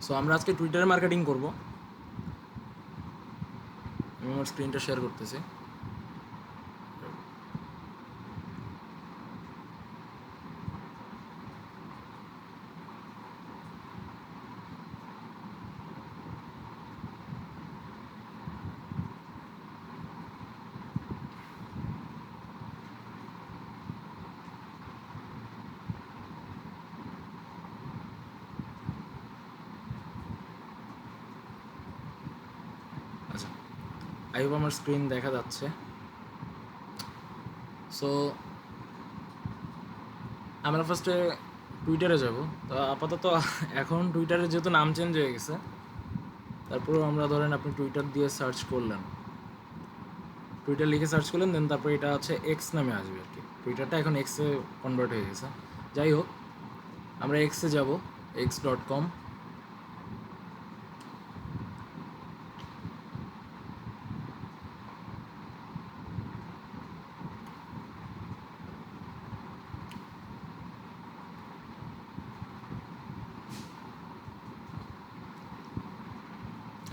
So আমরা আজকে টুইটারে মার্কেটিং করব। আমি আমার স্ক্রিনটা শেয়ার করতেছি। আচ্ছা, আই হোপ আমার স্ক্রিন দেখা যাচ্ছে। সো আমরা ফার্স্টে টুইটারে যাব। তো আপাতত এখন টুইটারে যেহেতু নাম চেঞ্জ হয়ে গেছে, তারপরেও আমরা ধরেন আপনি টুইটার দিয়ে সার্চ করলেন, টুইটার লিখে সার্চ করলেন, দেন তারপরে এটা হচ্ছে এক্স নামে আসবে আর কি। টুইটারটা এখন এক্সে কনভার্ট হয়ে গেছে। যাই হোক, আমরা এক্সে যাব, x.com।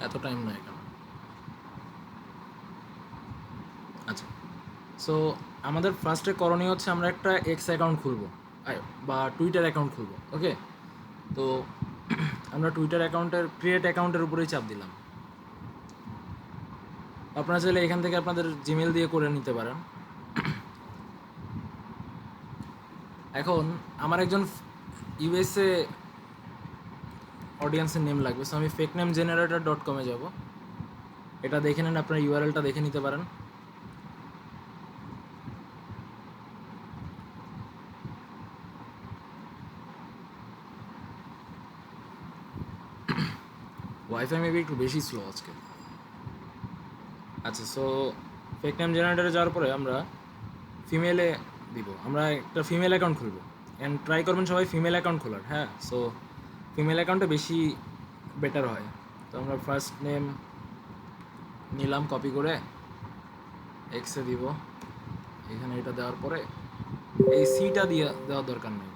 এত টাইম নয় কেন? আচ্ছা, সো আমাদের ফার্স্টে করণীয় হচ্ছে আমরা একটা এক্স অ্যাকাউন্ট খুলবো বা টুইটার অ্যাকাউন্ট খুলবো। ওকে, তো আমরা টুইটার অ্যাকাউন্টের ক্রিয়েট অ্যাকাউন্টের উপরেই চাপ দিলাম। আপনারা চাইলে এখান থেকে আপনাদের জিমেল দিয়ে করে নিতে পারেন। এখন আমার একজন ইউএসএ অডিয়েন্সের নেম লাগবে, সো আমি ফেক নেম জেনারেটর .com-এ যাবো। এটা দেখে নেন, আপনার ইউআরএলটা দেখে নিতে পারেন। ওয়াইফাই মেবি একটু বেশি স্লো আজকে। আচ্ছা, সো ফেক নেম জেনারেটরে যাওয়ার পরে আমরা ফিমেলে দিব। আমরা একটা ফিমেল অ্যাকাউন্ট খুলবো, অ্যান্ড ট্রাই করবেন সবাই ফিমেল অ্যাকাউন্ট খোলার। হ্যাঁ, সো ফিমেল অ্যাকাউন্টে বেশি বেটার হয়। তো আমরা ফার্স্ট নেম নিলাম কপি করে, এক্সে দিব। এখানে এটা দেওয়ার পরে এই সিটা দিয়ে দেওয়ার দরকার নেই।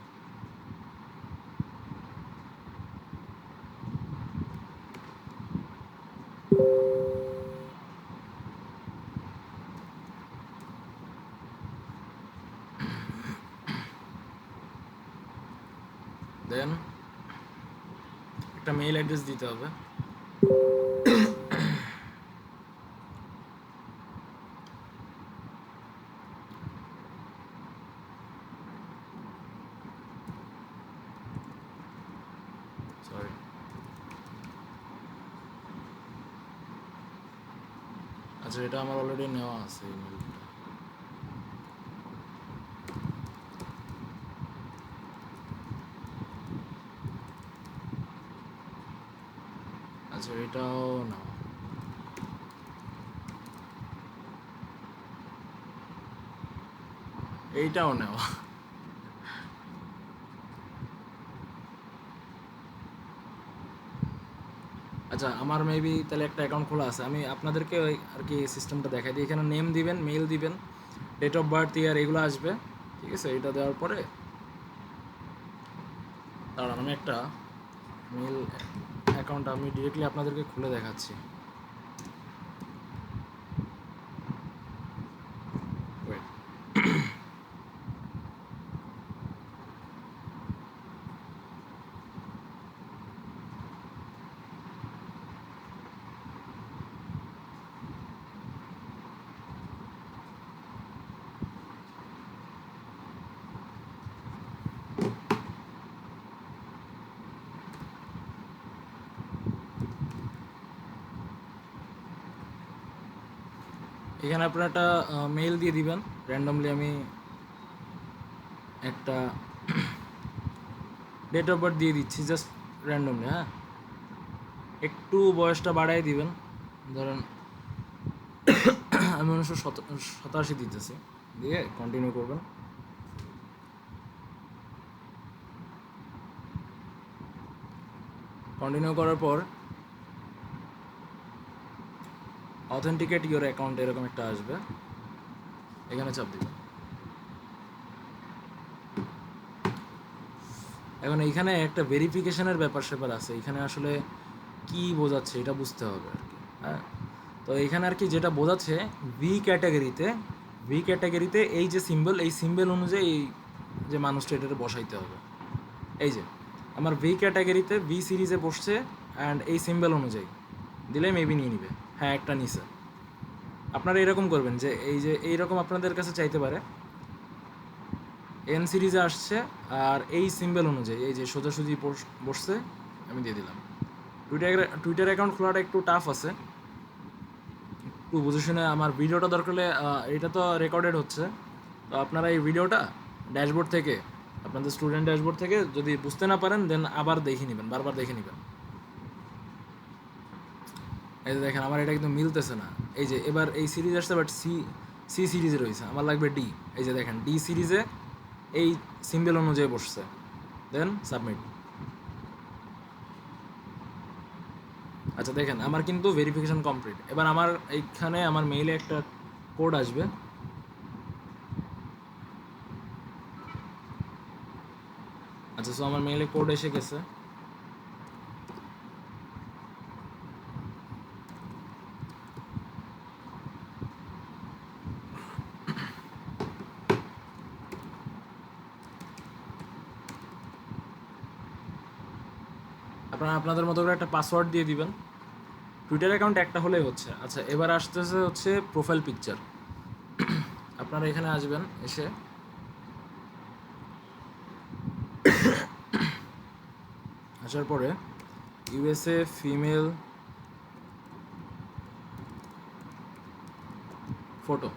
দেন একটা মেইল অ্যাড্রেস দিতে হবে। সরি, আচ্ছা, এটা আমার অলরেডি নেওয়া আছে ইমেলটা। আচ্ছা, এটাও নাও। এইটাও নেওয়া। আচ্ছা, আমার মেবি তাহলে একটা অ্যাকাউন্ট খোলা আছে। আমি আপনাদেরকে ওই আর কি সিস্টেমটা দেখাই দিই। এখানে নেম দিবেন, মেল দিবেন, ডেট অফ বার্থ, ইয়ার, এগুলো আসবে। ঠিক আছে, এটা দেওয়ার পরে দাঁড়ান, আমি একটা মেল অ্যাকাউন্ট আমি ডিরেক্টলি আপনাদেরকে খুলে দেখাচ্ছি। ওয়েট, এখানে আপনারা একটা মেল দিয়ে দিবেন। র্যান্ডমলি আমি একটা ডেট অফ বার্থ দিয়ে দিচ্ছি, জাস্ট র্যান্ডমলি। হ্যাঁ, একটু বয়সটা বাড়াই দিবেন। ধরেন আমি 1987 দিতেছি, দিয়ে কন্টিনিউ করবেন। কন্টিনিউ করার পর অথেন্টিকেট ইউর অ্যাকাউন্ট এরকম একটা আসবে, এখানে চাপ দিবেন। এখন এইখানে একটা ভেরিফিকেশনের ব্যাপার স্যাপার আছে, এখানে আসলে কি বোঝাচ্ছে এটা বুঝতে হবে আর কি। হ্যাঁ, তো এখানে আর কি যেটা বোঝাচ্ছে, ভি ক্যাটাগরিতে এই যে সিম্বল, এই সিম্বল অনুযায়ী এই যে মানুষটা এটাতে বসাইতে হবে। এই যে আমার ভি ক্যাটাগরিতে ভি সিরিজে বসছে, অ্যান্ড এই সিম্বল অনুযায়ী দিলে মেবি নিয়ে নিবে। হ্যাঁ, একটা নিছে। আপনারা এরকম করবেন যে এই যে এইরকম আপনাদের কাছে চাইতে পারে, এন সিরিজে আসছে আর এই সিম্বল অনুযায়ী এই যে সোজাসুজি বসছে, আমি দিয়ে দিলাম। টুইটার অ্যাকাউন্ট খোলাটা একটু টাফ আছে, একটু বুঝে শুনে। আমার ভিডিওটা দরকার হলে এটা তো রেকর্ডেড হচ্ছে, তো আপনারা এই ভিডিওটা ড্যাশবোর্ড থেকে, আপনাদের স্টুডেন্ট ড্যাশবোর্ড থেকে যদি বুঝতে না পারেন দেন আবার দেখে নেবেন, বারবার দেখে নেবেন। এই যে দেখেন আমার এটা কিন্তু মিলতেছে না। এই যে এবার এই সিরিজ আসছে, বাট সি সিরিজে রয়েছে, আমার লাগবে ডি। এই যে দেখেন ডি সিরিজে এই সিম্বল অনুযায়ী বসছে, দেন সাবমিট। আচ্ছা দেখেন আমার কিন্তু ভেরিফিকেশন কমপ্লিট। এবার আমার এইখানে আমার মেইলে একটা কোড আসবে। আচ্ছা, সো আমার মেইলে কোড এসে গেছে। আপনারা আপনাদের মতো করে একটা পাসওয়ার্ড দিয়ে দিবেন। টুইটার অ্যাকাউন্ট একটা হলেই হচ্ছে। আচ্ছা, এবার আসতেছে হচ্ছে প্রোফাইল পিকচার। আপনারা এখানে আসবেন, এসে আসার পরে ইউএসএ ফিমেল ফটো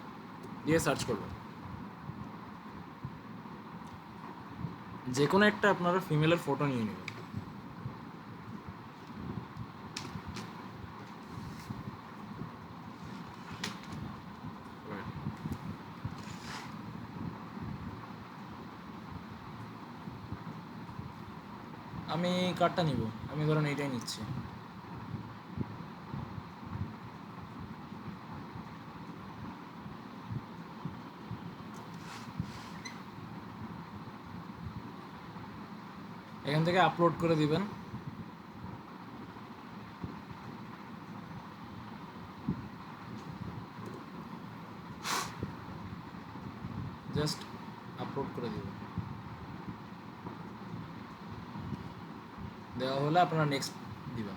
দিয়ে সার্চ করবেন। যে কোনো একটা আপনারা ফিমেলের ফটো নিয়ে নেবেন। আমি কার্ডটা নিব, আমি ধরেন এইটাই নিচ্ছি। এখান থেকে আপলোড করে দিবেন। জাস্ট আপলোড করে দিবেন, দেওয়া হলে আপনারা নেক্সট দিবেন।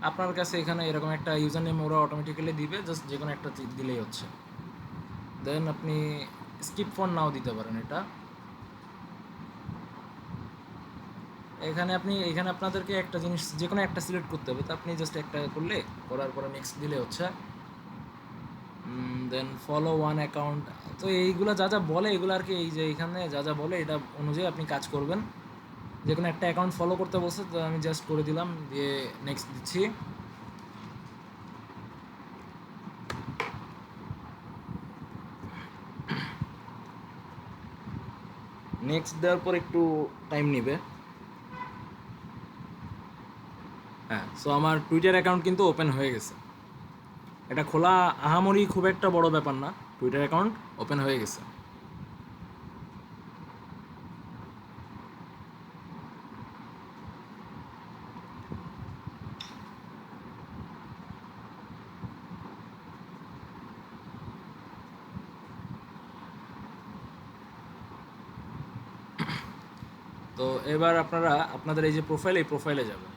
আপনার কাছে এখানে এরকম একটা ইউজার নেম ওরা অটোমেটিক্যালি দিবে, জাস্ট যে কোনো একটা দিলেই হচ্ছে। দেন আপনি স্কিপ ফোন নাও দিতে পারেন। এটা এখানে আপনাদেরকে একটা জিনিস যে কোনো একটা সিলেক্ট করতে হবে, তো আপনি জাস্ট একটা করলে, করার পরে নেক্সট দিলে হচ্ছে। দেন ফলো ওয়ান অ্যাকাউন্ট। তো এইগুলো যা যা বলে এগুলো আর কি, এই যে এখানে যা যা বলে এটা অনুযায়ী আপনি কাজ করবেন। যে কোনো একটা অ্যাকাউন্ট ফলো করতে বলছে, তো আমি জাস্ট করে দিলাম, দিয়ে নেক্সট দিচ্ছি। নেক্সট দেওয়ার পর একটু টাইম নেবে। হ্যাঁ, সো আমার টুইটার অ্যাকাউন্ট কিন্তু ওপেন হয়ে গেছে। এটা খোলা আহামরি খুব একটা বড় ব্যাপার না, টুইটার অ্যাকাউন্ট ওপেন হয়ে গেছে। তো এবার আপনারা আপনাদের এই যে প্রোফাইল, এই প্রোফাইলে যাবেন।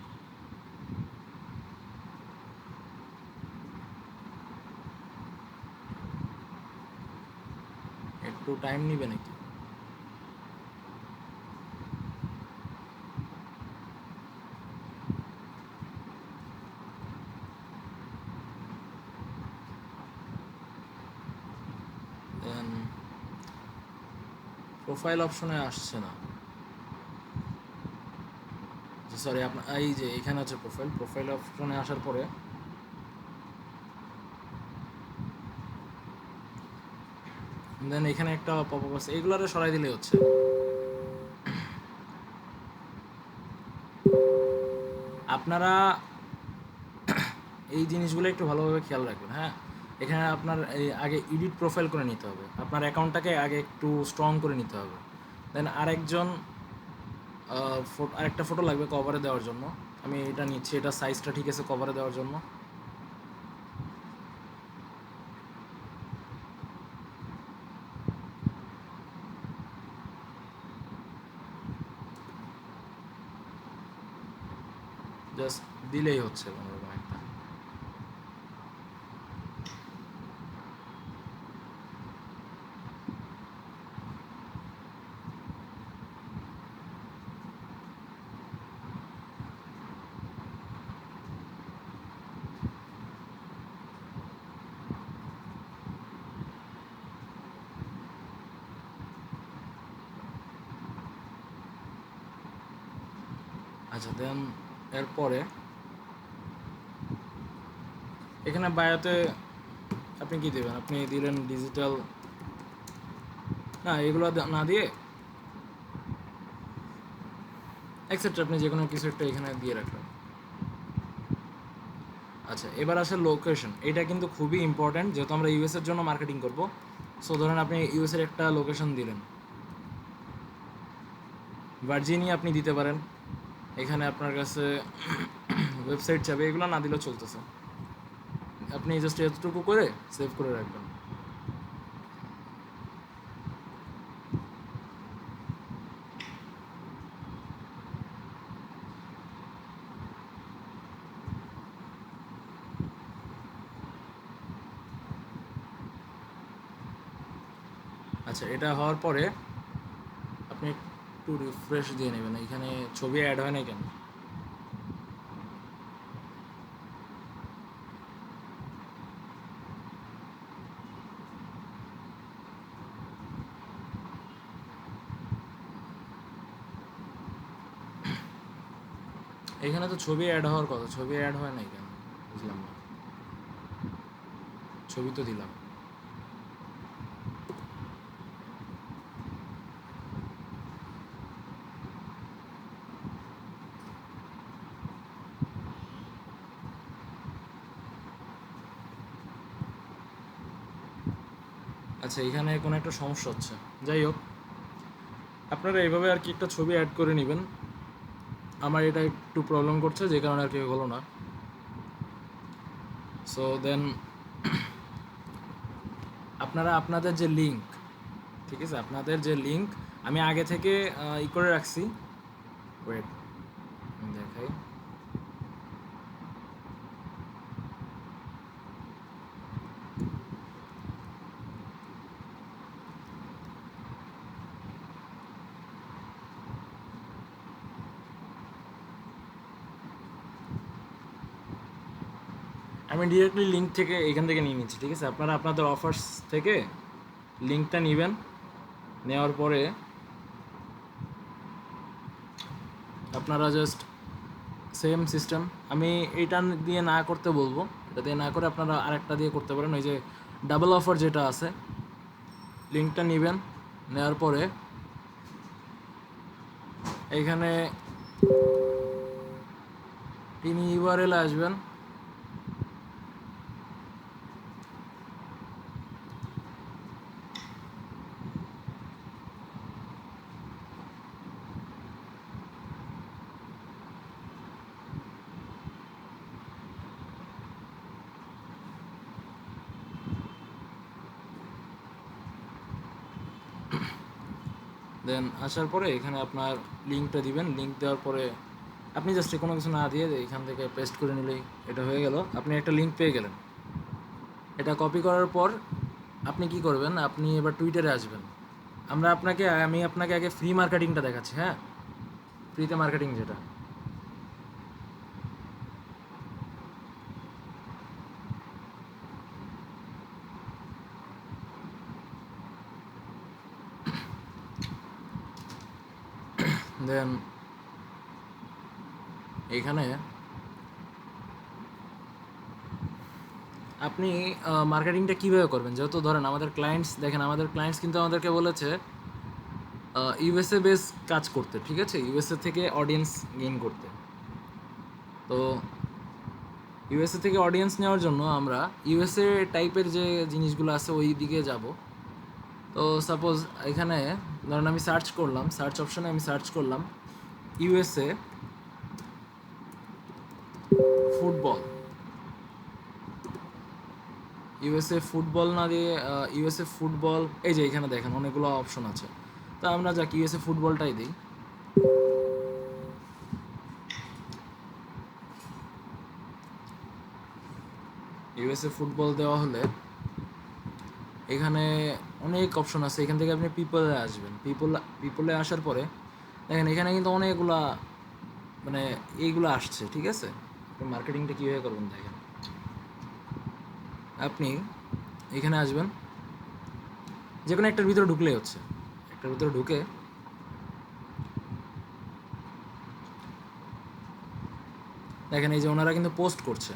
একটু টাইম নিবে নাকি? দেন প্রোফাইল অপশনে আসছে না। সরি, আপনার এই যে এখানে আছে প্রোফাইল অপশনে আসার পরে দেন এখানে একটা পপআপ আছে, এইগুলারে সরাই দিলেই হচ্ছে। আপনারা এই জিনিসগুলো একটু ভালোভাবে খেয়াল রাখবেন। হ্যাঁ, এখানে আপনার এই আগে এডিট প্রোফাইল করে নিতে হবে, আপনার অ্যাকাউন্টটাকে আগে একটু স্ট্রং করে নিতে হবে। দেন আরেকজন আরেকটা ফটো লাগবে কভারে দেওয়ার জন্য। আমি এটা নিচ্ছি, এটা সাইজটা ঠিক আছে কভারে দেওয়ার জন্য। জাস্ট দিলেই হচ্ছে কোনোরকম একটা। আচ্ছা দেন এরপরে এখানে বায়োতে আপনি কি দেবেন? আপনি দিলেন ডিজিটাল, না এগুলো না দিয়ে এক্সেট্রা আপনি যে কোনো কিছু একটা এখানে দিয়ে রাখবেন। আচ্ছা এবার আসে লোকেশন, এটা কিন্তু খুবই ইম্পর্ট্যান্ট যেহেতু আমরা ইউএসের জন্য মার্কেটিং করব। সো ধরেন আপনি ইউএসের একটা লোকেশন দিলেন, ভার্জিনিয়া আপনি দিতে পারেন। এখানে আপনার কাছে ওয়েবসাইট চাবে, এগুলো না দিলেও চলতেছে। আপনি জাস্ট এতটুকু করে সেভ করে রাখবেন। আচ্ছা এটা হওয়ার পরে আপনি একটু রিফ্রেশ দিয়ে নেবেন। এখানে ছবি অ্যাড হয় না কেন? এখানে তো ছবি অ্যাড হওয়ার কথা, ছবি অ্যাড হয় নাই কেন বুঝলাম না। ছবি তো দিলাম। আচ্ছা এখানে কোনো একটা সমস্যা হচ্ছে, যাই হোক আপনারা এইভাবে আর কি একটা ছবি অ্যাড করে নেবেন। আমার এটা একটু প্রবলেম করছে যে কারণে আর কি হলো না। সো দেন আপনারা আপনাদের যে লিঙ্ক, ঠিক আছে, আপনাদের যে লিঙ্ক আমি আগে থেকে ই করে রাখছি। ওয়েট দেখাই। আমি ডিরেক্টলি লিঙ্ক থেকে এখান থেকে নিয়ে নিচ্ছি, ঠিক আছে। আপনারা আপনাদের অফার্স থেকে লিঙ্কটা নেবেন, নেওয়ার পরে আপনারা জাস্ট সেম সিস্টেম, আমি এইটা দিয়ে না করতে বলবো, এটা দিয়ে না করে আপনারা আরেকটা দিয়ে করতে পারেন। ওই যে ডাবল অফার যেটা আছে, লিঙ্কটা নেবেন, নেওয়ার পরে এইখানে তিনি ইউআরএলে আসবেন। দেন আসার পরে এখানে আপনার লিঙ্কটা দিবেন। লিঙ্ক দেওয়ার পরে আপনি জাস্ট কোনো কিছু না দিয়ে এখান থেকে পেস্ট করে নিলেই এটা হয়ে গেল। আপনি একটা লিঙ্ক পেয়ে গেলেন। এটা কপি করার পর আপনি কি করবেন, আপনি এবার টুইটারে আসবেন। আমি আপনাকে আগে ফ্রি মার্কেটিংটা দেখাচ্ছি, হ্যাঁ, ফ্রিতে মার্কেটিং যেটা। দেন এখানে আপনি মার্কেটিংটা কীভাবে করবেন, যেহেতু ধরেন আমাদের ক্লায়েন্টস, দেখেন আমাদের ক্লায়েন্টস কিন্তু আমাদেরকে বলেছে ইউএসএ বেস কাজ করতে, ঠিক আছে, ইউএসএ থেকে অডিয়েন্স গেইন করতে। তো ইউএসএ থেকে অডিয়েন্স নেওয়ার জন্য আমরা ইউএসএ টাইপের যে জিনিসগুলো আছে ওই দিকে যাব। তো সাপোজ এখানে ধরেন আমি সার্চ করলাম, সার্চ অপশনে আমি সার্চ করলাম ইউএসএ ফুটবল, ইউএসএ ফুটবল না দিয়ে ইউএসএ ফুটবল, এই যে এখানে দেখেন অনেকগুলো অপশন আছে, তো আমরা যাক ইউএসএ ফুটবলটাই দিই। ইউএসএ ফুটবল দেওয়া হলে এখানে অনেক অপশন আছে, এখান থেকে আপনি পিপলে আসবেন। পিপলে আসার পরে দেখেন এখানে কিন্তু অনেকগুলা মানে এইগুলো আসছে, ঠিক আছে। আপনি মার্কেটিংটা কীভাবে করবেন দেখেন, আপনি এখানে আসবেন, যে কোনো একটার ভিতরে ঢুকলেই হচ্ছে, একটার ভিতরে ঢুকে দেখেন এই যে ওনারা কিন্তু পোস্ট করছে,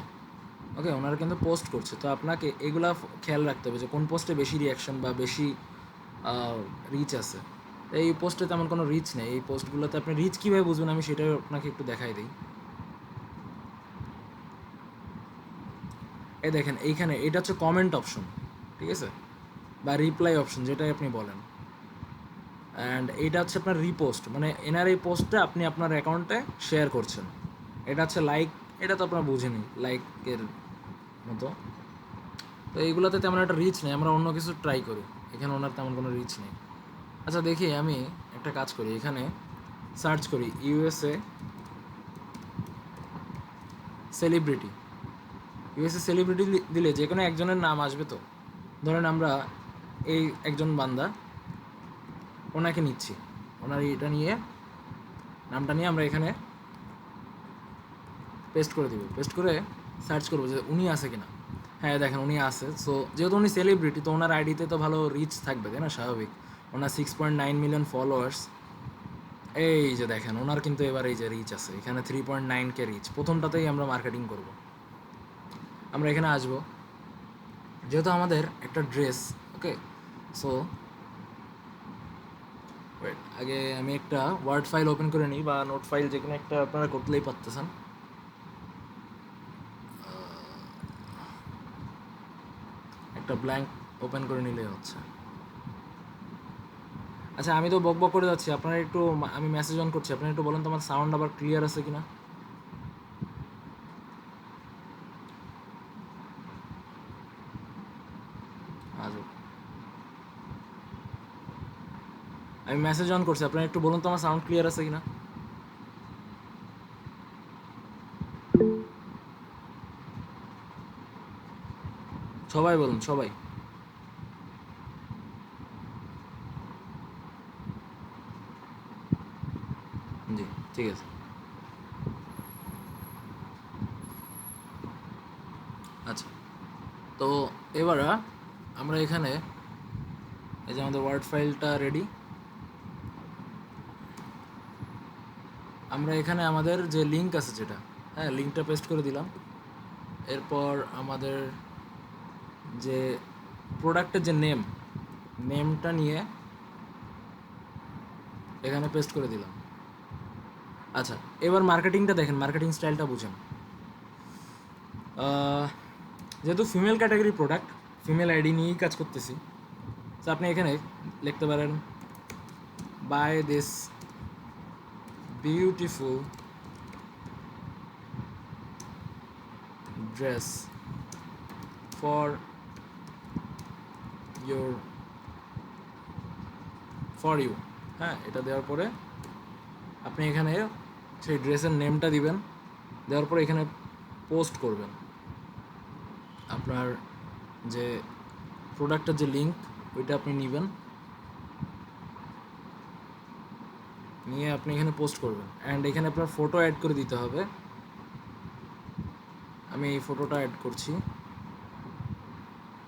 ওকে, ওনারা কিন্তু পোস্ট করছে। তো আপনাকে এগুলা খেয়াল রাখতে হবে যে কোন পোস্টে বেশি রিয়াকশন বা বেশি রিচ আছে। এই পোস্টে তেমন কোনো রিচ নেই, এই পোস্টগুলোতে আপনি রিচ কীভাবে বুঝবেন আমি সেটাই আপনাকে একটু দেখাই দিই। এই দেখেন এইখানে এটা হচ্ছে কমেন্ট অপশন, ঠিক আছে, বা রিপ্লাই অপশন যেটাই আপনি বলেন। অ্যান্ড এইটা হচ্ছে আপনার রিপোস্ট, মানে এনার এই পোস্টটা আপনি আপনার অ্যাকাউন্টে শেয়ার করছেন। এটা হচ্ছে লাইক, এটা তো আপনারা বুঝেনি লাইকের মতো। তো এইগুলোতে তেমন একটা রিচ নেই, আমরা অন্য কিছু ট্রাই করি, এখানে ওনার তেমন কোনো রিচ নেই। আচ্ছা দেখি আমি একটা কাজ করি, এখানে সার্চ করি ইউএসএ সেলিব্রিটি। ইউএসএ সেলিব্রিটি দিলে যে কোনো একজনের নাম আসবে। তো ধরেন আমরা এই একজন বান্দা, ওনাকে নিচ্ছি, ওনার এটা নিয়ে নামটা নিয়ে আমরা এখানে পেস্ট করে দিব। পেস্ট করে সার্চ করবো যে উনি আছে কিনা। হ্যাঁ দেখেন উনি আছে। সো যেহেতু উনি সেলিব্রিটি তো ওনার আইডিতে তো ভালো রিচ থাকবে, তাই না, স্বাভাবিক। ওনার 6.9 মিলিয়ন ফলোয়ার্স। এই যে দেখেন ওনার কিন্তু এবার এই যে রিচ আছে, এখানে 3.9K রিচ। প্রথমটাতেই আমরা মার্কেটিং করব। আমরা এখানে আসবো, যেহেতু আমাদের একটা ড্রেস, ওকে। সো ওয়েট, আগে আমি একটা ওয়ার্ড ফাইল ওপেন করে নিই, বা নোট ফাইল, যে কোনো একটা আপনারা করতেই পারতেছেন। একটা ব্ল্যাঙ্ক ওপেন করে নিলেই হচ্ছে। আচ্ছা আমি তো বক বক করে যাচ্ছি, আপনারা একটু, আমি মেসেজ অন করছি, আপনারা একটু বলেন তো আমার সাউন্ড আবার ক্লিয়ার আছে কিনা। আজব, আমি মেসেজ অন করছি, আপনারা একটু বলুন তো আমার সাউন্ড ক্লিয়ার আছে কিনা। সবাই বলুন, সবাই। জি, ঠিক আছে। আচ্ছা, তো এবার আমরা এখানে এই যে আমাদের ওয়ার্ড ফাইলটা রেডি, আমরা এখানে আমাদের যে লিঙ্ক আছে যেটা, হ্যাঁ লিঙ্কটা পেস্ট করে দিলাম। এরপর আমাদের যে প্রোডাক্টের যে নেমটা নিয়ে এখানে পেস্ট করে দিলাম। আচ্ছা এবার মার্কেটিংটা দেখেন, মার্কেটিং স্টাইলটা বুঝেন। যেহেতু female category product, female ID নিয়েই কাজ করতেছি, তো আপনি এখানে লিখতে পারেন buy this beautiful dress for you. হ্যাঁ, এটা দেওয়ার পরে আপনি এখানে সেই ড্রেসের নেমটা দিবেন, দেওয়ার পরে এখানে পোস্ট করবেন আপনার যে প্রোডাক্টের যে লিঙ্ক, ওইটা আপনি নেবেন, নিয়ে আপনি এখানে পোস্ট করবেন। অ্যান্ড এখানে আপনার ফটো অ্যাড করে দিতে হবে। আমি এই ফটোটা অ্যাড করছি।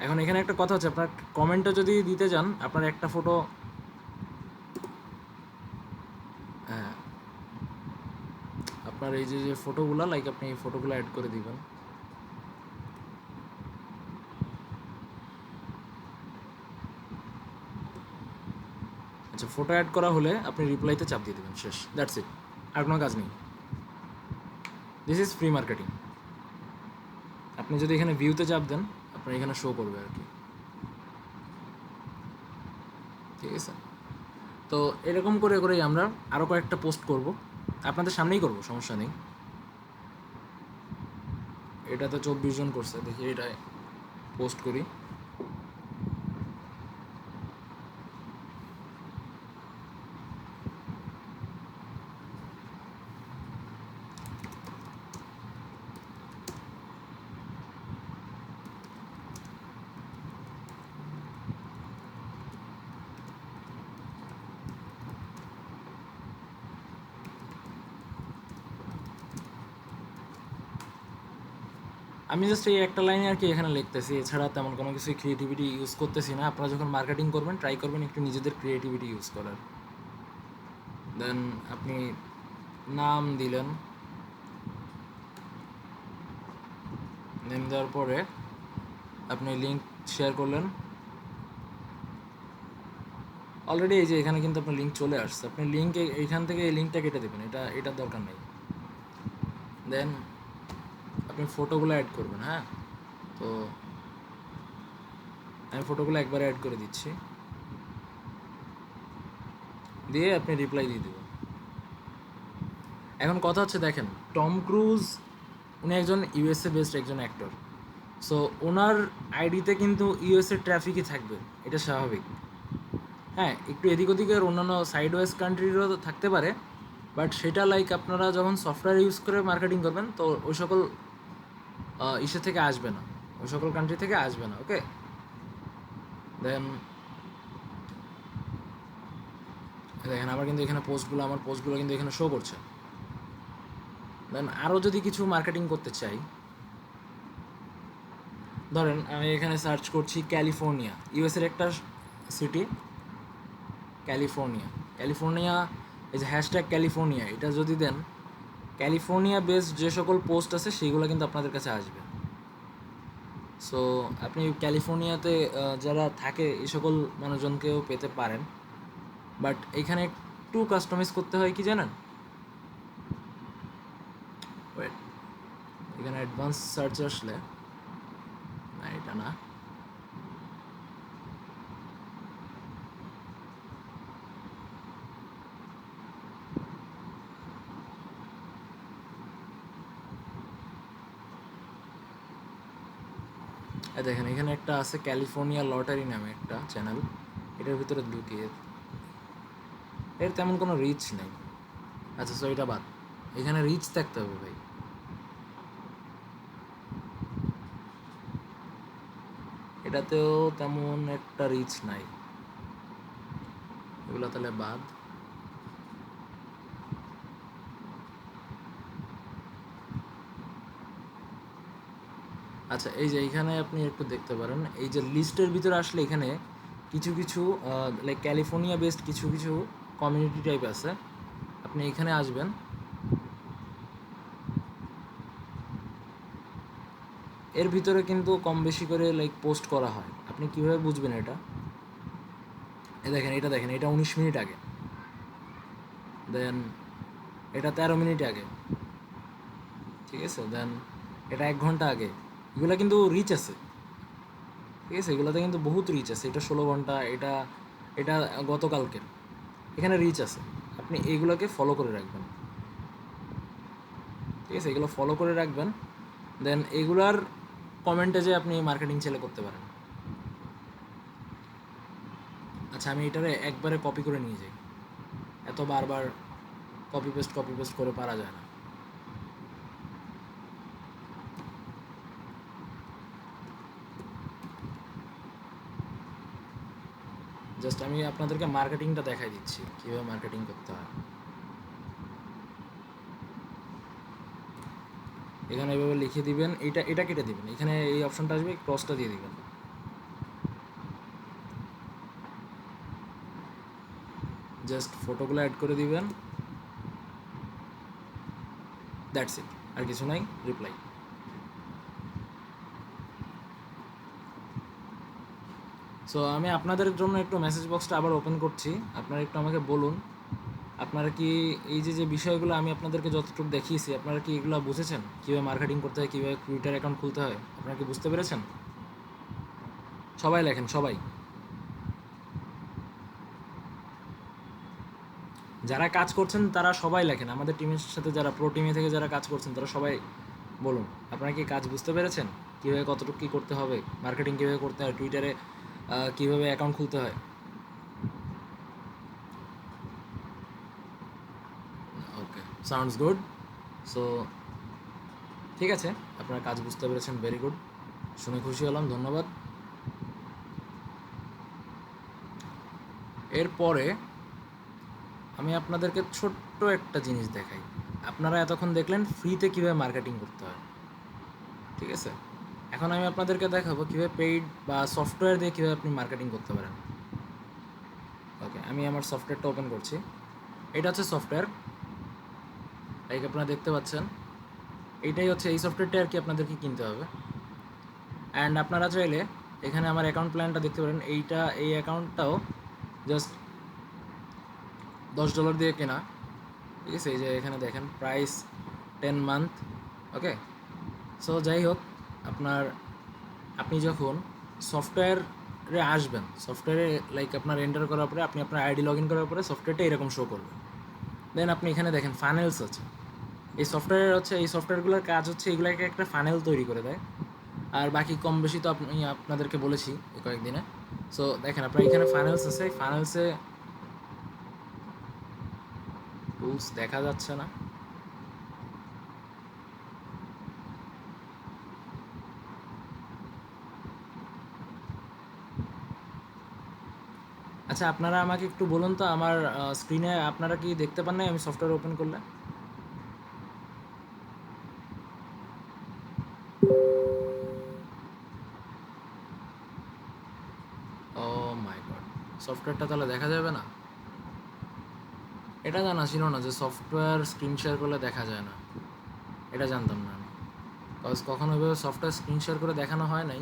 এখন এখানে একটা কথা হচ্ছে, আপনার কমেন্টটা যদি দিতে চান, আপনার একটা ফটো, হ্যাঁ আপনার এই যে যে ফটোগুলো, লাইক আপনি এই ফটোগুলো অ্যাড করে দিবেন। আচ্ছা, ফটো অ্যাড করা হলে আপনি রিপ্লাইতে চাপ দিয়ে দেবেন, শেষ, দ্যাটস ইট, আর কোনো কাজ নেই। This is free marketing. আপনি যদি এখানে ভিউতে চাপ দেন, আপনার এখানে শো করবে আর কি, ঠিক আছে। তো এরকম করে করেই আমরা আরও কয়েকটা পোস্ট করব। আপনাদের সামনেই করবো, সমস্যা নেই। এটা তো 24 জন করছে, দেখি এটা পোস্ট করি। আমি জাস্ট এই একটা লাইনে আর কি এখানে লিখতেছি, এছাড়া তেমন কোনো কিছু ক্রিয়েটিভিটি ইউজ করতেছি না। আপনারা যখন মার্কেটিং করবেন ট্রাই করবেন একটু নিজেদের ক্রিয়েটিভিটি ইউজ করার। দেন আপনি নাম দিলেন, নেম দেওয়ার পরে আপনি লিঙ্ক শেয়ার করলেন। অলরেডি এই যে এখানে কিন্তু আপনার লিঙ্ক চলে আসছে, আপনি লিঙ্ক এইখান থেকে এই লিঙ্কটা কেটে দেবেন, এটার দরকার নেই। দেন আপনি ফটোগুলো অ্যাড করবেন। হ্যাঁ, তো আমি ফটোগুলো একবারে অ্যাড করে দিচ্ছি, দিয়ে আপনি রিপ্লাই দিয়ে দেবেন। এখন কথা হচ্ছে দেখেন, টম ক্রুজ উনি একজন ইউএসএ বেসড একজন অ্যাক্টর। সো ওনার আইডিতে কিন্তু ইউএসএ ট্রাফিকই থাকবে, এটা স্বাভাবিক। হ্যাঁ, একটু এদিক ওদিকের অন্যান্য সাইড ওয়েজ কান্ট্রিরও থাকতে পারে, বাট সেটা লাইক আপনারা যখন সফটওয়্যার ইউজ করে মার্কেটিং করবেন তো ওই সকল ইসে থেকে আসবে না, ওই সকল কান্ট্রি থেকে আসবে না। ওকে, দেন দেখেন আমার কিন্তু এখানে আমার পোস্টগুলো কিন্তু এখানে শো করছে। দেন আরও যদি কিছু মার্কেটিং করতে চাই, ধরেন আমি এখানে সার্চ করছি ক্যালিফোর্নিয়া, ইউএসের একটা সিটি ক্যালিফোর্নিয়া। ক্যালিফোর্নিয়া, এই যে হ্যাশট্যাগ ক্যালিফোর্নিয়া, এটা যদি দেন ক্যালিফোর্নিয়া বেসড যে সকল পোস্ট আছে সেইগুলো কিন্তু আপনাদের কাছে আসবে। সো আপনি ক্যালিফোর্নিয়াতে যারা থাকে এই সকল মানুষজনকেও পেতে পারেন, বাট এখানে একটু কাস্টমাইজ করতে হয় কি জানেন? ওয়েট, এখানে অ্যাডভান্স সার্চ আসলে না, এটা না, দেখেন এখানে একটা আছে ক্যালিফোর্নিয়া লটারি নামে একটা চ্যানেল, এটার ভিতরে ঢুকিয়ে এর তেমন কোনো রিচ নেই। আচ্ছা, সো এটা বাদ, এখানে রিচ থাকতে হবে ভাই। এটাতেও তেমন একটা রিচ নাই, এগুলো তাহলে বাদ। আচ্ছা, এই যে এইখানে আপনি একটু দেখতে পারেন, এই যে লিস্টের ভিতরে আসলে এখানে কিছু কিছু লাইক ক্যালিফোর্নিয়া বেসড কিছু কিছু কমিউনিটি টাইপ আছে। আপনি এখানে আসবেন, এর ভিতরে কিন্তু কম বেশি করে লাইক পোস্ট করা হয়। আপনি কীভাবে বুঝবেন এটা? এটা দেখেন, এটা 19 মিনিট আগে, দেন এটা 13 মিনিট আগে, ঠিক আছে, দেন এটা 1 ঘন্টা আগে। এগুলো কিন্তু রিচ আছে, ঠিক আছে, এগুলোতে কিন্তু বহুত রিচ আছে। এটা 16 ঘন্টা, এটা এটা গতকালকের, এখানে রিচ আছে। আপনি এইগুলোকে ফলো করে রাখবেন, ঠিক আছে, এগুলো ফলো করে রাখবেন। দেন এগুলার কমেন্টে যে আপনি মার্কেটিং ছেলে করতে পারেন। আচ্ছা, আমি এটারে একবারে কপি করে নিয়ে যাই, এত বারবার কপি পেস্ট করে পারা যায় না। জাস্ট আমি আপনাদেরকে মার্কেটিংটা দেখাই দিচ্ছি, কীভাবে মার্কেটিং করতে হয়। এখানে এইভাবে লিখে দিবেন, এটা কেটে দিবেন, এখানে এই অপশনটা আসবে, ক্রসটা দিয়ে দিবেন। জাস্ট ফটোগুলো অ্যাড করে দিবেন, দ্যাটস ইট, আর কিছু নাই। রিপ্লাই। সো আমি আপনাদের জন্য একটু মেসেজ বক্সটা আবার ওপেন করছি, আপনারা একটু আমাকে বলুন, আপনারা কি এই যে বিষয়গুলো আমি আপনাদেরকে যতটুকু দেখিয়েছি, আপনারা কি এগুলো বুঝেছেন? কীভাবে মার্কেটিং করতে হয়, কীভাবে টুইটার অ্যাকাউন্ট খুলতে হয়, আপনারা কি বুঝতে পেরেছেন? সবাই লেখেন, সবাই। যারা কাজ করছেন তারা সবাই লেখেন, আমাদের টিমের সাথে যারা প্রো টিমে থেকে যারা কাজ করছেন তারা সবাই বলুন আপনারা কি কাজ বুঝতে পেরেছেন, কীভাবে কতটুকু কী করতে হবে, মার্কেটিং কীভাবে করতে হয়, টুইটারে কীভাবে অ্যাকাউন্ট খুলতে হয়। ওকে, সাউন্ডস গুড। সো ঠিক আছে, আপনারা কাজ বুঝতে পেরেছেন, ভেরি গুড, শুনে খুশি হলাম, ধন্যবাদ। এরপরে আমি আপনাদেরকে ছোট্ট একটা জিনিস দেখাই। আপনারা এতক্ষণ দেখলেন ফ্রিতে কীভাবে মার্কেটিং করতে হয়, ঠিক আছে। এখন আমি আপনাদেরকে দেখাবো কীভাবে পেইড বা সফটওয়্যার দিয়ে কীভাবে আপনি মার্কেটিং করতে পারেন। ওকে, আমি আমার সফটওয়্যারটা ওপেন করছি। এটা হচ্ছে সফটওয়্যার, লাইক আপনারা দেখতে পাচ্ছেন, এইটাই হচ্ছে এই সফটওয়্যারটা আর কি আপনাদেরকে কিনতে হবে। অ্যান্ড আপনারা চাইলে এখানে আমার অ্যাকাউন্ট প্ল্যানটা দেখতে পারেন, এই অ্যাকাউন্টটাও জাস্ট $10 দিয়ে কেনা, ঠিক আছে। এই যে এখানে দেখেন প্রাইস 10 মান্থ, ওকে। সো যাই হোক, আপনি যখন সফটওয়্যারে আসবেন, সফটওয়্যারে লাইক আপনার এন্টার করার পরে আপনি আপনার আইডি লগ ইন করার পরে সফটওয়্যারটা এরকম শো করবে। দেন আপনি এখানে দেখেন ফানেলস আছে। এই সফটওয়্যারগুলোর কাজ হচ্ছে এগুলোকে একটা ফানেল তৈরি করে দেয়। আর বাকি কম বেশি তো আপনাদেরকে বলেছি এই কয়েকদিনে। সো দেখেন আপনার এখানে ফানেলস আছে, ফানেলসে টুলস দেখা যাচ্ছে না। আচ্ছা, আপনারা আমাকে একটু বলুন তো, আমার স্ক্রিনে আপনারা কি দেখতে পান না আমি সফটওয়্যার ওপেন করলে? ও মাই গড, সফটওয়্যারটা তাহলে দেখা যাবে না? এটা জানা ছিল না যে সফটওয়্যার স্ক্রিন শেয়ার করলে দেখা যায় না, এটা জানতাম না আমি। কজ কখনো ওইভাবে সফটওয়্যার স্ক্রিন শেয়ার করে দেখানো হয় নাই,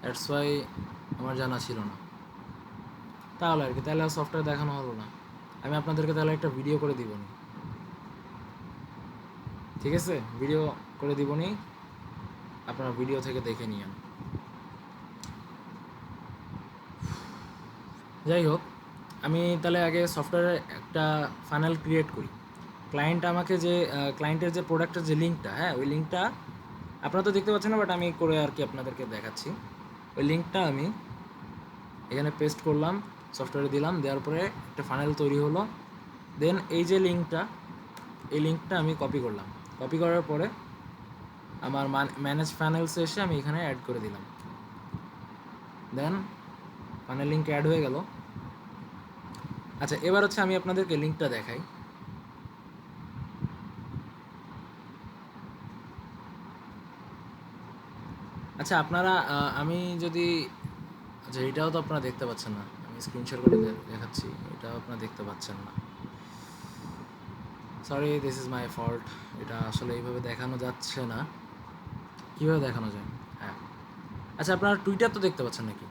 দ্যাটস ওয়াই আমার জানা ছিল না। তাহলে আর কি, তাহলে আর সফটওয়্যার দেখানো হলো না। আমি আপনাদেরকে তাহলে একটা ভিডিও করে দিব নি, ঠিক আছে, ভিডিও করে দিব নি, আপনারা ভিডিও থেকে দেখে নিয়েন। যাই হোক, আমি তাহলে আগে সফটওয়্যারে একটা ফানেল ক্রিয়েট করি। ক্লায়েন্টের যে প্রোডাক্টের যে লিঙ্কটা, হ্যাঁ ওই লিঙ্কটা আপনারা তো দেখতে পাচ্ছেন না, বাট আমি করে আর কি আপনাদেরকে দেখাচ্ছি। ওই লিঙ্কটা আমি এখানে পেস্ট করলাম, সফটওয়্যারে দিলাম, দেওয়ার পরে একটা ফানেল তৈরি হলো। দেন এই যে এই লিঙ্কটা আমি কপি করলাম, কপি করার পরে আমার ম্যানেজ ফানেলসে এসে আমি এখানে অ্যাড করে দিলাম। দেন ফানেল লিঙ্ক অ্যাড হয়ে গেল। আচ্ছা, এবার হচ্ছে আমি আপনাদেরকে লিঙ্কটা দেখাই। আচ্ছা আপনারা আমি যদি, আচ্ছা এটাও তো আপনারা দেখতে পাচ্ছেন না, আমি স্ক্রিনশট করে দেখাচ্ছি, এটাও আপনারা দেখতে পাচ্ছেন না, sorry, this is my fault. এটা আসলে এইভাবে দেখানো যাচ্ছে না, কীভাবে দেখানো যায়? হ্যাঁ, আচ্ছা আপনারা টুইটার তো দেখতে পাচ্ছেন নাকি?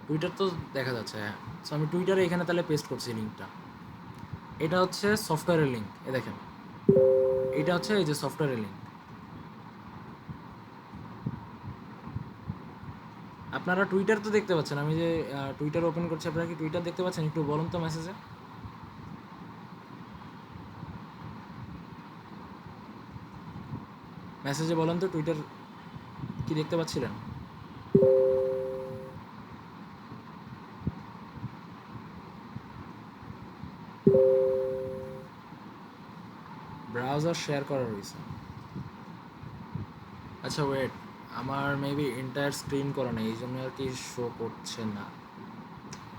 টুইটার তো দেখা যাচ্ছে, হ্যাঁ। সো আমি টুইটারে এখানে তাহলে পেস্ট করছি লিঙ্কটা। এটা হচ্ছে সফটওয়্যারের লিঙ্ক, এ দেখেন, এটা হচ্ছে এই যে সফটওয়্যারের লিঙ্ক। আপনারা টুইটার তো দেখতে পাচ্ছেন, আমি যে টুইটার ওপেন করছি, আপনারা কি টুইটার দেখতে পাচ্ছেন? একটু বলুন তো মেসেজে বলেন তো টুইটার কি দেখতে পাচ্ছিলেন? ব্রাউজার শেয়ার করা রয়েছে। আচ্ছা ওয়েট, আমার মেবি এন্টায়ার স্ক্রিন করা নেই, এই জন্য আর কি শো করছে না।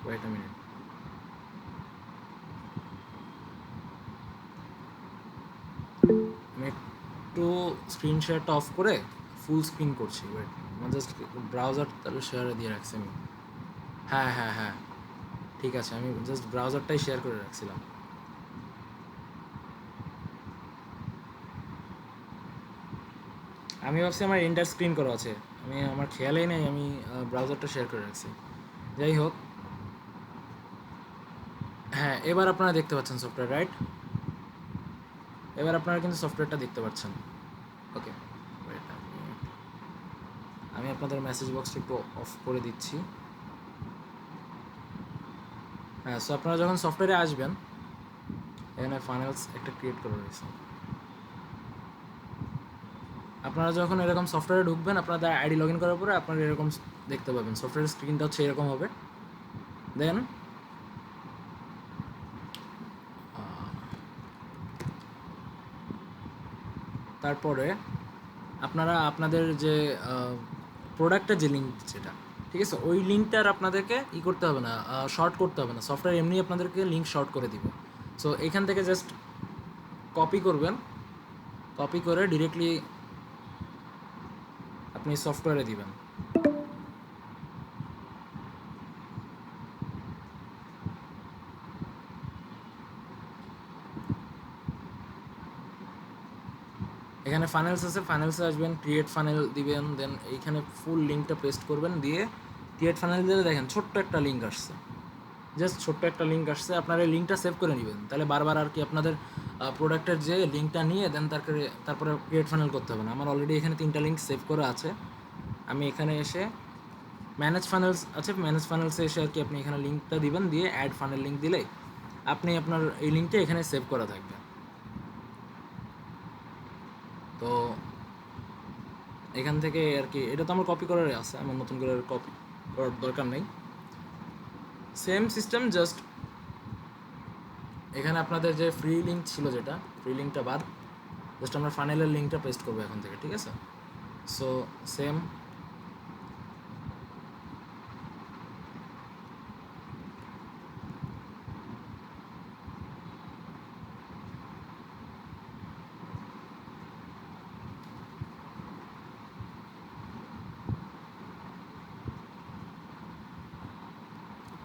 ওয়েট আ মিনিট, আমি একটু স্ক্রিন শেয়ারটা অফ করে ফুল স্ক্রিন করছি। ওয়েট, আমার জাস্ট ব্রাউজার তাহলে শেয়ারে দিয়ে রাখছি আমি। হ্যাঁ হ্যাঁ হ্যাঁ, ঠিক আছে, আমি জাস্ট ব্রাউজারটাই শেয়ার করে রাখছিলাম। আমি ভাবছি আমার এন্টার স্ক্রিন করা আছে, আমার খেয়ালেই নেই আমি ব্রাউজারটা শেয়ার করে রাখছি। যাই হোক, হ্যাঁ এবার আপনারা দেখতে পাচ্ছেন সফটওয়্যার, রাইট? এবার আপনারা কিন্তু সফটওয়্যারটা দেখতে পাচ্ছেন। ওকে, ওয়েট, আমি আপনাদের মেসেজ বক্সটা একটু অফ করে দিচ্ছি। হ্যাঁ, সো আপনারা যখন সফটওয়্যারে আসবেন, এখানে ফানেলস একটা ক্রিয়েট করে রয়েছে। আপনারা যখন এরকম সফটওয়্যারে ঢুকবেন, আপনাদের আইডি লগ ইন করার পরে আপনারা এরকম দেখতে পাবেন। সফটওয়্যারের স্ক্রিনটা হচ্ছে এরকম হবে। দেন তারপরে আপনারা আপনাদের যে প্রোডাক্টের যে লিঙ্ক যেটা, ঠিক আছে, ওই লিঙ্কটার আপনাদেরকে করতে হবে না, শর্ট করতে হবে না। সফটওয়্যার এমনি আপনাদেরকে লিঙ্ক শর্ট করে দিবে। সো এখান থেকে জাস্ট কপি করবেন, কপি করে ডিরেক্টলি আপনি সফটওয়্যারে দিবেন। এখানে ফানেলস আছে, ফানেলসে আসবেন, ক্রিয়েট ফানেল দিবেন, দেন এইখানে ফুল লিঙ্কটা পেস্ট করবেন, দিয়ে ক্রিয়েট ফানেল দিলে দেখেন ছোট্ট একটা লিঙ্ক আসছে, জাস্ট ছোট্ট একটা লিঙ্ক আসছে। আপনারা এই লিঙ্কটা সেভ করে নেবেন, তাহলে বারবার আর কি আপনাদের প্রোডাক্টের যে লিঙ্কটা নিয়ে দেন তারপরে ক্রিয়েট ফানেল করতে হবে না। আমার অলরেডি এখানে 3টা লিঙ্ক সেভ করা আছে। আমি এখানে এসে ম্যানেজ ফানেলস আছে, ম্যানেজ ফানেলসে এসে আর কি আপনি এখানে লিঙ্কটা দিবেন, দিয়ে অ্যাড ফানেল লিঙ্ক দিলে আপনি আপনার এই লিঙ্কটা এখানে সেভ করা থাকবে। তো এখান থেকে আর কি এটা তো আমার কপি করার আছে, আমার নতুন করে কপি করার দরকার নেই। সেম সিস্টেম, জাস্ট এখানে আপনাদের যে ফ্রি লিঙ্ক ছিল, যেটা ফ্রি লিঙ্কটা বাদ, জাস্ট আমরা ফানেলের লিঙ্কটা পেস্ট করবো এখন থেকে, ঠিক আছে? সো সেম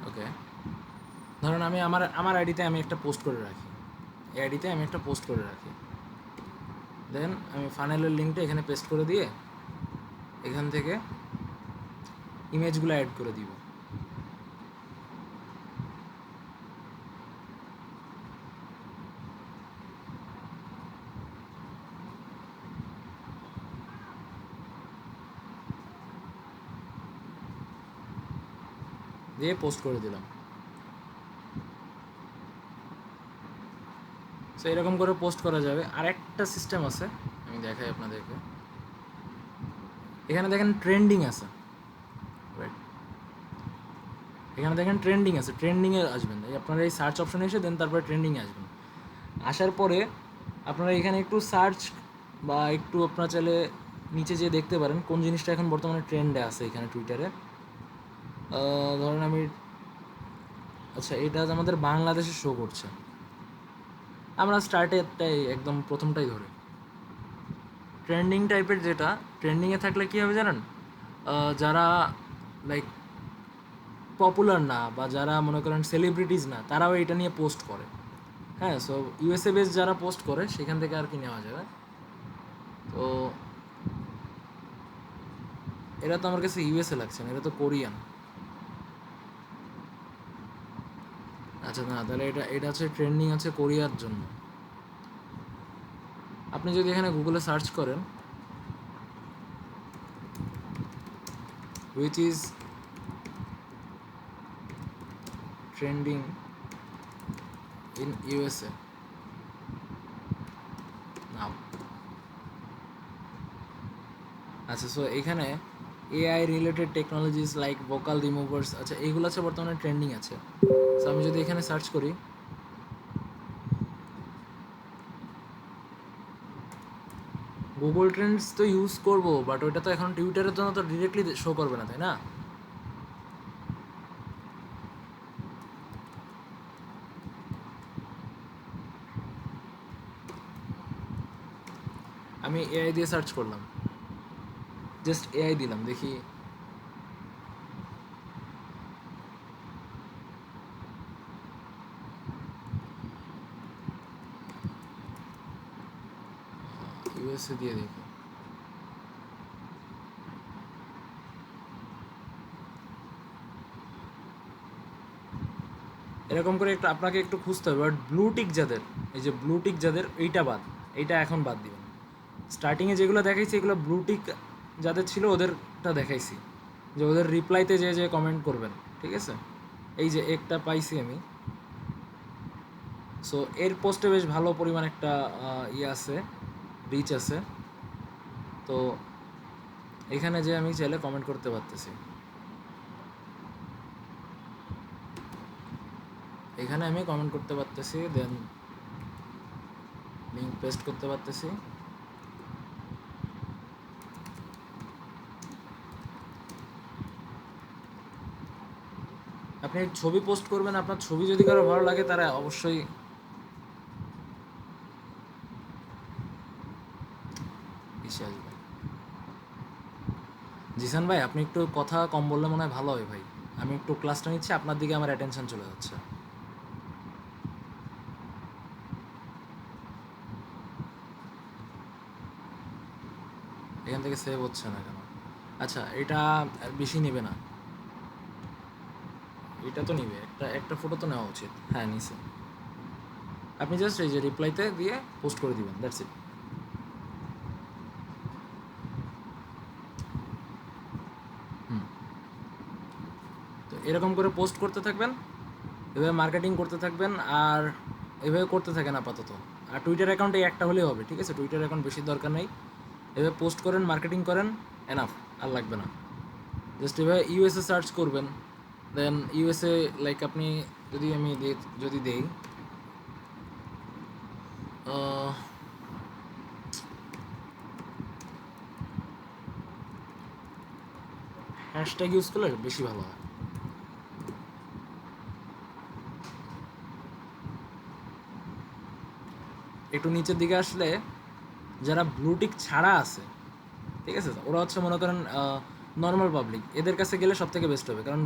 ওকে। ধরুন আমি আমার আমার আইডিতে আমি একটা পোস্ট করে রাখি, এই আইডিতে আমি একটা পোস্ট করে রাখি, দেন আমি ফানেলের লিঙ্কটা এখানে পেস্ট করে দিয়ে এখান থেকে ইমেজগুলো অ্যাড করে দিব। দিয়ে পোস্ট করে দিলাম। সো এরকম করে পোস্ট করা যাবে। আর একটা সিস্টেম আছে, আমি দেখাই আপনাদেরকে। এখানে দেখেন ট্রেন্ডিং আছে, রাইট? এখানে দেখেন ট্রেন্ডিং আছে, ট্রেন্ডিংয়ে আসবেন, এই আপনারা এই সার্চ অপশনে এসে দেন তারপরে ট্রেন্ডিংয়ে আসবেন। আসার পরে আপনারা এখানে একটু সার্চ বা একটু আপনারা চাইলে নিচে যেয়ে দেখতে পারেন কোন জিনিসটা এখন বর্তমানে ট্রেন্ডে আছে এখানে টুইটারে। ধরেন আমি, আচ্ছা এটা আমাদের বাংলাদেশে শো করছে, আমরা স্টার্টেরটাই একদম প্রথমটাই ধরে। ট্রেন্ডিং টাইপের যেটা ট্রেন্ডিংয়ে থাকলে কী হবে জানেন, যারা লাইক পপুলার না বা যারা মনে করেন সেলিব্রিটিজ না, তারাও এটা নিয়ে পোস্ট করে। হ্যাঁ, সো ইউএসএ বেস যারা পোস্ট করে সেখান থেকে আর কি নেওয়া যাবে। তো এরা তো আমার কাছে ইউএসএ লাগছে না, এটা তো কোরিয়ান। আচ্ছা না, তাহলে এটা হচ্ছে ট্রেন্ডিং আছে কোরিয়ার জন্য। আপনি যদি এখানে গুগলে সার্চ করেন which is trending in USA now, আচ্ছা সো এখানে AI related technologies like vocal removers, আচ্ছা এইগুলো আছে বর্তমানে ট্রেন্ডিং আছে। সো আমি যদি এখানে সার্চ করি, গুগল ট্রেন্ডস তো ইউজ করব, বাট ওইটা তো এখন টুইটারের জন্য তো ডিরেক্টলি শো করবে না, তাই না? আমি এআই দিয়ে সার্চ করলাম, জাস্ট এআই দিলাম, দেখি ইউএসএ দিয়ে দেখি। এরকম করে একটু আপনাকে একটু খুঁজতে হবে, বাট ব্লুটিক যাদের, এই যে ব্লুটিক যাদের, এইটা বাদ, এইটা এখন বাদ দিবেন। স্টার্টিংয়ে যেগুলো দেখাইছি এগুলো ব্লুটিক যাদের ছিল ওদেরটা দেখাইছি, যে ওদের রিপ্লাইতে যে কমেন্ট করবেন, ঠিক আছে? এই যে একটা পাইছি আমি, সো এর পোস্টে বেশ ভালো পরিমাণ একটা ইয়ে আছে, রিচ আছে। তো এখানে যে আমি চাইলে কমেন্ট করতে পারতেছি, এখানে আমি কমেন্ট করতে পারতেছি, দেন লিঙ্ক পেস্ট করতে পারতেছি। আপনি ছবি পোস্ট করবেন, আপনার ছবি যদি কারো ভালো লাগে তারা অবশ্যই এসে আসবে। জিসান ভাই, আপনি একটু কথা কম বললে মনে হয় ভালো হয় ভাই। আমি একটু ক্লাসটা নিচ্ছি, আপনার দিকে আমার অ্যাটেনশন চলে যাচ্ছে। এখান থেকে সেভ হচ্ছে না কেন? আচ্ছা, এটা বেশি নেবে না, এটা তো নিবে, একটা একটা ফটো তো নেওয়া উচিত। হ্যাঁ, নিছে। আপনি জাস্ট এই যে রিপ্লাইতে দিয়ে পোস্ট করে দিবেন, দ্যাটস ইট। তো এরকম করে পোস্ট করতে থাকবেন, এভাবে মার্কেটিং করতে থাকবেন, আর এভাবে করতে থাকেন আপাতত। আর টুইটার অ্যাকাউন্টে একটা হলেই হবে, ঠিক আছে? টুইটার অ্যাকাউন্ট বেশি দরকার নেই। এভাবে পোস্ট করেন, মার্কেটিং করেন, এনাফ, আর লাগবে না। জাস্ট এভাবে ইউএসএ সার্চ করবেন, দেন ইউএসএ, লাইক আপনি যদি আমি যদি দেই হ্যাশট্যাগ ইউজ করলে বেশি ভালো হয়। একটু নিচের দিকে আসলে যারা ব্লুটিক ছাড়া আছে, ঠিক আছে, ওরা হচ্ছে মনে করেন নর্মাল পাবলিক, এদের কাছে গেলে সব থেকে বেস্ট হবে। কারণ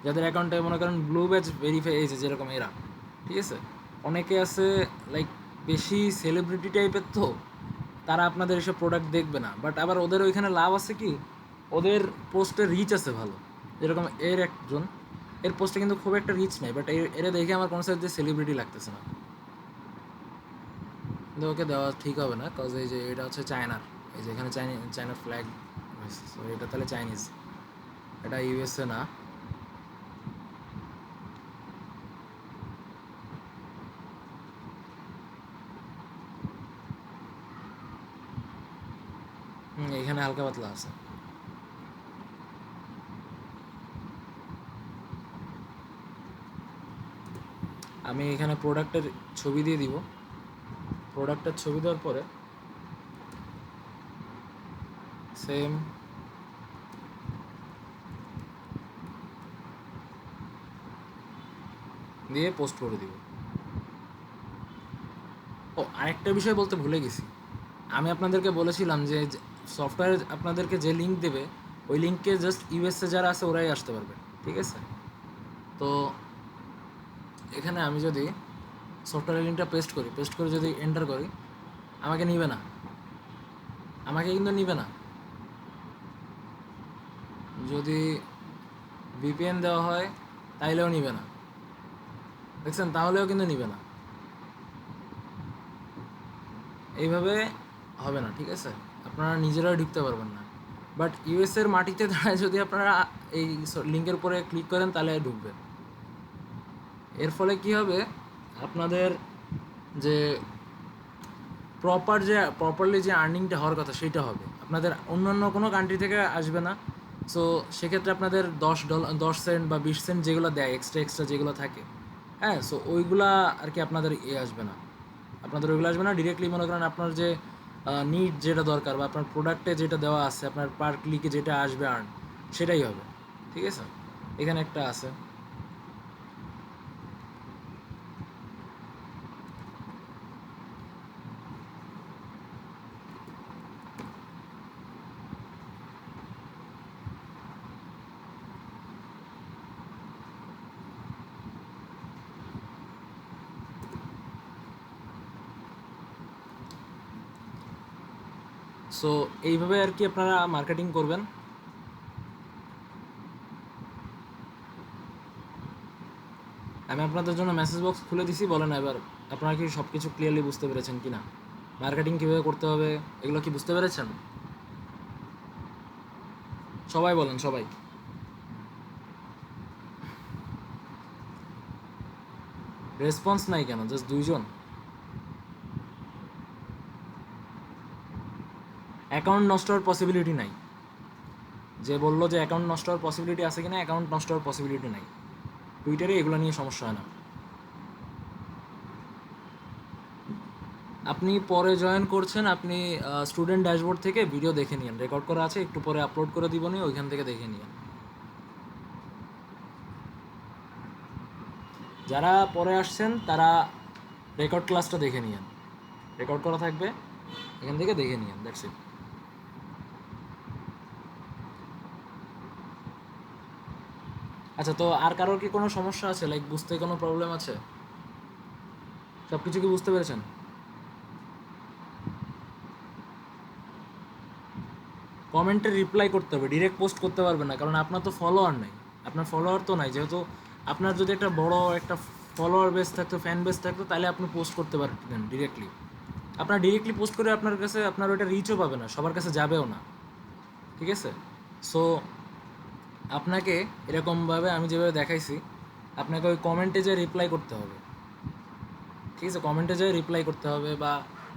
যাদের অ্যাকাউন্টে মনে করেন ব্লু ব্যাজ ভেরিফাই হয়েছে, যেরকম এরা, ঠিক আছে, অনেকে আছে লাইক বেশি সেলিব্রিটি টাইপের, তো তারা আপনাদের এসব প্রোডাক্ট দেখবে না। বাট আবার ওদের ওইখানে লাভ আছে কি, ওদের পোস্টের রিচ আছে ভালো। যেরকম এর একজন, এর পোস্টে কিন্তু খুব একটা রিচ নেই, বাট এরা দেখে আমার কোনো সাইড দিয়ে সেলিব্রিটি লাগতেছে না। কিন্তু ওকে দেওয়া ঠিক হবে না, কজ এই যে এটা হচ্ছে চায়নার, এই যে এখানে চায়নার ফ্ল্যাগ, সো এটা তাহলে চাইনিজ, এটা ইউএসএ না। এখানে হালকা পাতলা আছে। আমি এখানে প্রোডাক্টের ছবি দিয়ে দিব, প্রোডাক্টের ছবি দেওয়ার পরে সেম দিয়ে পোস্ট করে দিব। ও, আরেকটা বিষয় বলতে ভুলে গেছি, আমি আপনাদেরকে বলেছিলাম যে সফটওয়্যার আপনাদেরকে যে লিঙ্ক দেবে, ওই লিঙ্কে জাস্ট ইউএসএ যারা আছে ওরাই আসতে পারবে, ঠিক আছে? তো এখানে আমি যদি সফটওয়্যারের লিঙ্কটা পেস্ট করে যদি এন্টার করি, আমাকে নিবে না, আমাকে কিন্তু নিবে না। যদি ভিপিএন দেওয়া হয় তাইলেও নিবে না, দেখছেন? তাহলেও কিন্তু নিবে না। এইভাবে হবে না, ঠিক আছে? আপনারা নিজেরাও ঢুকতে পারবেন না। বাট ইউএসের মাটিতে দাঁড়ায় যদি আপনারা এই লিঙ্কের উপরে ক্লিক করেন তাহলে ঢুকবেন। এর ফলে কি হবে, আপনাদের যে প্রপারলি যে আর্নিংটা হওয়ার কথা সেইটা হবে, আপনাদের অন্যান্য কোনো কান্ট্রি থেকে আসবে না। সো সেক্ষেত্রে আপনাদের $10 বা 20 সেন্ট যেগুলো দেয়, এক্সট্রা যেগুলো থাকে, হ্যাঁ, সো ওইগুলা আর কি আপনাদের আসবে না, আপনাদের ওইগুলো আসবে না। ডিরেক্টলি মনে করেন আপনার যে নিড যেটা দরকার, বা আপনার প্রোডাক্টে যেটা দেওয়া আছে, আপনার পার ক্লিকে যেটা আসবে আর্ন, সেটাই হবে, ঠিক আছে? এখানে একটা আছে। সো এইভাবে আর কি আপনারা মার্কেটিং করবেন। আমি আপনাদের জন্য মেসেজ বক্স খুলে দিছি, বলেন এবার আপনারা কি সব কিছু ক্লিয়ারলি বুঝতে পেরেছেন কি না? মার্কেটিং কীভাবে করতে হবে এগুলো কি বুঝতে পেরেছেন? সবাই বলেন, সবাই। রেসপন্স নাই কেন? জাস্ট 2 জন। অ্যাকাউন্ট নষ্ট হওয়ার পসিবিলিটি নাই। যে বললো যে অ্যাকাউন্ট নষ্ট হওয়ার পসিবিলিটি আছে কিনা, অ্যাকাউন্ট নষ্ট হওয়ার পসিবিলিটি নাই। টুইটারে এগুলো নিয়ে সমস্যা হয় না। আপনি পরে জয়েন করছেন, আপনি স্টুডেন্ট ড্যাশবোর্ড থেকে ভিডিও দেখে নিন, রেকর্ড করা আছে, একটু পরে আপলোড করে দিব নি, ওইখান থেকে দেখে নিন। যারা পরে আসছেন তারা রেকর্ড ক্লাসটা দেখে নিন, রেকর্ড করা থাকবে, এখান থেকে দেখে নিন, দ্যাটস ইট। আচ্ছা, তো আর কারোর কি কোনো সমস্যা আছে, লাইক বুঝতে কোনো প্রবলেম আছে? সব কিছু কি বুঝতে পেরেছেন? কমেন্টে রিপ্লাই করতে হবে, ডিরেক্ট পোস্ট করতে পারবেন না, কারণ আপনার তো ফলোয়ার নাই। আপনার ফলোয়ার তো নাই, যেহেতু আপনার যদি একটা বড় একটা ফলোয়ার বেস থাকতো, ফ্যান বেস থাকতো, তাহলে আপনি পোস্ট করতে পারতেন ডিরেক্টলি। আপনার ডিরেক্টলি পোস্ট করে আপনার কাছে আপনার ওইটা রিচও পাবে না, সবার কাছে যাবেও না, ঠিক আছে? সো আপনাকে এরকমভাবে আমি যেভাবে দেখাইছি, আপনাকে ওই কমেন্টে যেয়ে রিপ্লাই করতে হবে, ঠিক আছে? কমেন্টে যেয়ে রিপ্লাই করতে হবে, বা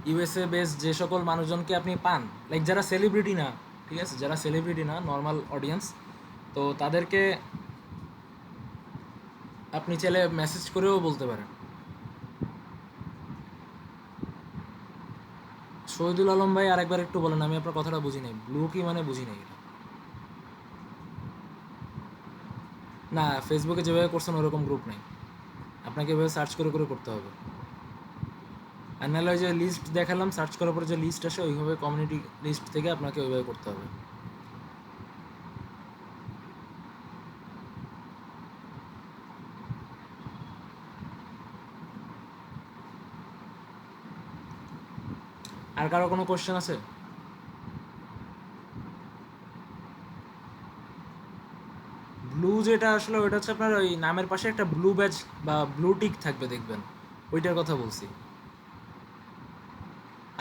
ইউএসএ বেস যে সকল মানুষজনকে আপনি পান, লাইক যারা সেলিব্রিটি না, ঠিক আছে, যারা সেলিব্রিটি না, নর্মাল অডিয়েন্স, তো তাদেরকে আপনি চাইলে মেসেজ করেও বলতে পারেন। শহীদুল আলম ভাই, আরেকবার একটু বলেন, আমি আপনার কথাটা বুঝি নাই। ব্লু কি মানে বুঝি নাই এটা। না, ফেসবুকে যেভাবে করছেন ওরকম গ্রুপ নেই, আপনাকে এভাবে সার্চ করে করে করতে হবে। আর নাহলে ওই যে লিস্ট দেখালাম, সার্চ করার পরে যে লিস্ট আসে, ওইভাবে কমিউনিটি লিস্ট থেকে আপনাকে ওইভাবে করতে হবে। আর কারো কোনো কোশ্চেন আছে? ব্লু যেটা আসলে ওইটা হচ্ছে আপনার ওই নামের পাশে একটা ব্লু ব্যাজ বা ব্লু টিক থাকবে, দেখবেন, ওইটার কথা বলছি।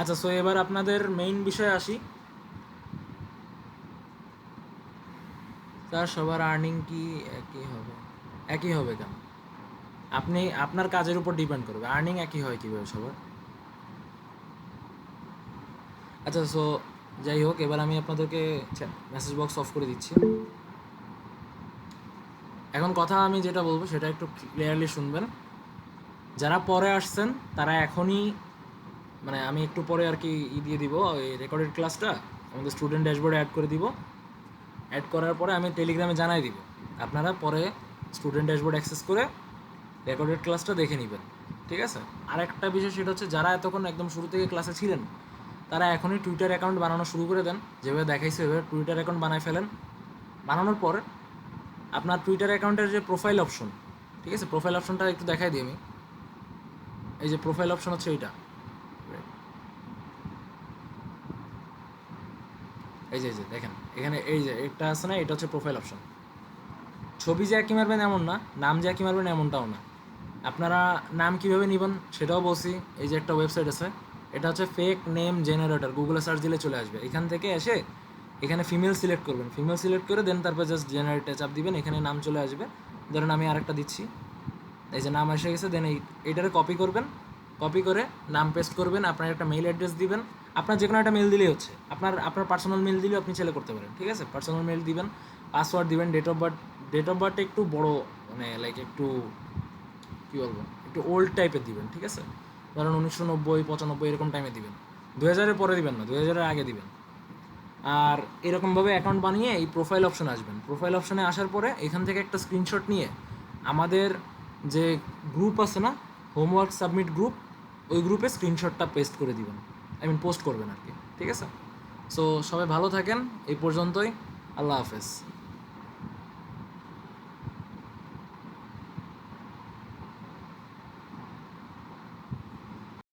আচ্ছা, সো এবার আপনাদের মেইন বিষয়ে আসি। স্যার, সবার আর্নিং কি একই হবে? একই হবে কেন? আপনি আপনার কাজের উপর ডিপেন্ড করবে, আর্নিং একই হয় কীভাবে সবার? আচ্ছা, সো যাই হোক, এবার আমি আপনাদেরকে মেসেজ বক্স অফ করে দিচ্ছি। এখন কথা আমি যেটা বলবো সেটা একটু ক্লিয়ারলি শুনবেন। যারা পরে আসছেন তারা এখনই, মানে আমি একটু পরে আর কি দিয়ে দিব, ওই রেকর্ডেড ক্লাসটা আমাদের স্টুডেন্ট ড্যাশবোর্ডে অ্যাড করে দিব। অ্যাড করার পরে আমি টেলিগ্রামে জানাই দিব, আপনারা পরে স্টুডেন্ট ড্যাশবোর্ড অ্যাক্সেস করে রেকর্ডেড ক্লাসটা দেখে নেবেন, ঠিক আছে? আর একটা বিষয় সেটা হচ্ছে, যারা এতক্ষণ একদম শুরু থেকে ক্লাসে ছিলেন তারা এখনই টুইটার অ্যাকাউন্ট বানানো শুরু করে দেন, যেভাবে দেখাইছে ওইভাবে টুইটার অ্যাকাউন্ট বানায় ফেলেন। বানানোর পর আপনার টুইটার অ্যাকাউন্টের যে প্রোফাইল অপশন, ঠিক আছে, প্রোফাইল অপশনটা একটু দেখাই দিই আমি। এই যে প্রোফাইল অপশন হচ্ছে এইটা, এই যে দেখেন এখানে এই যে একটা আছে না, এটা হচ্ছে প্রোফাইল অপশন। ছবি যে একই মারবেন এমন না, নাম যে একই মারবেন এমনটাও না। আপনারা নাম কীভাবে নেবেন সেটাও বলছি। এই যে একটা ওয়েবসাইট আছে, এটা হচ্ছে ফেক নেম জেনারেটর, গুগলে সার্চ দিলে চলে আসবে। এখান থেকে এসে এখানে ফিমেল সিলেক্ট করবেন, ফিমেল সিলেক্ট করে দেন তারপর জাস্ট জেনারেটে চাপ দিবেন, এখানে নাম চলে আসবে। ধরেন আমি আরেকটা দিচ্ছি, এই যে নাম এসে গেছে। দেন এইটারে কপি করবেন, কপি করে নাম পেস্ট করবেন, আপনার একটা মেইল অ্যাড্রেস দিবেন। আপনার যে কোনো একটা মেল দিলেই হচ্ছে, আপনার পার্সোনাল মেল দিলেও আপনি ছেলে করতে পারেন, ঠিক আছে? পার্সোনাল মেল দিবেন, পাসওয়ার্ড দিবেন, ডেট অফ বার্থটা একটু বড়, মানে লাইক একটু কী বলবো, একটু ওল্ড টাইপের দিবেন, ঠিক আছে? ধরেন 1990, 95 এরকম টাইমে দিবেন, 2000-এর পরে দিবেন না, 2000-এর আগে দিবেন। আর এরকমভাবে অ্যাকাউন্ট বানিয়ে এই প্রোফাইল অপশনে আসবেন। প্রোফাইল অপশনে আসার পরে এখান থেকে একটা স্ক্রিনশট নিয়ে আমাদের যে গ্রুপ আছে না, হোমওয়ার্ক সাবমিট গ্রুপ, ওই গ্রুপে স্ক্রিনশটটা পেস্ট করে দিবেন, পোস্ট করবেন আর কি, ঠিক আছে? সো সবাই ভালো থাকেন, এই পর্যন্তই। আল্লাহ হাফেজ।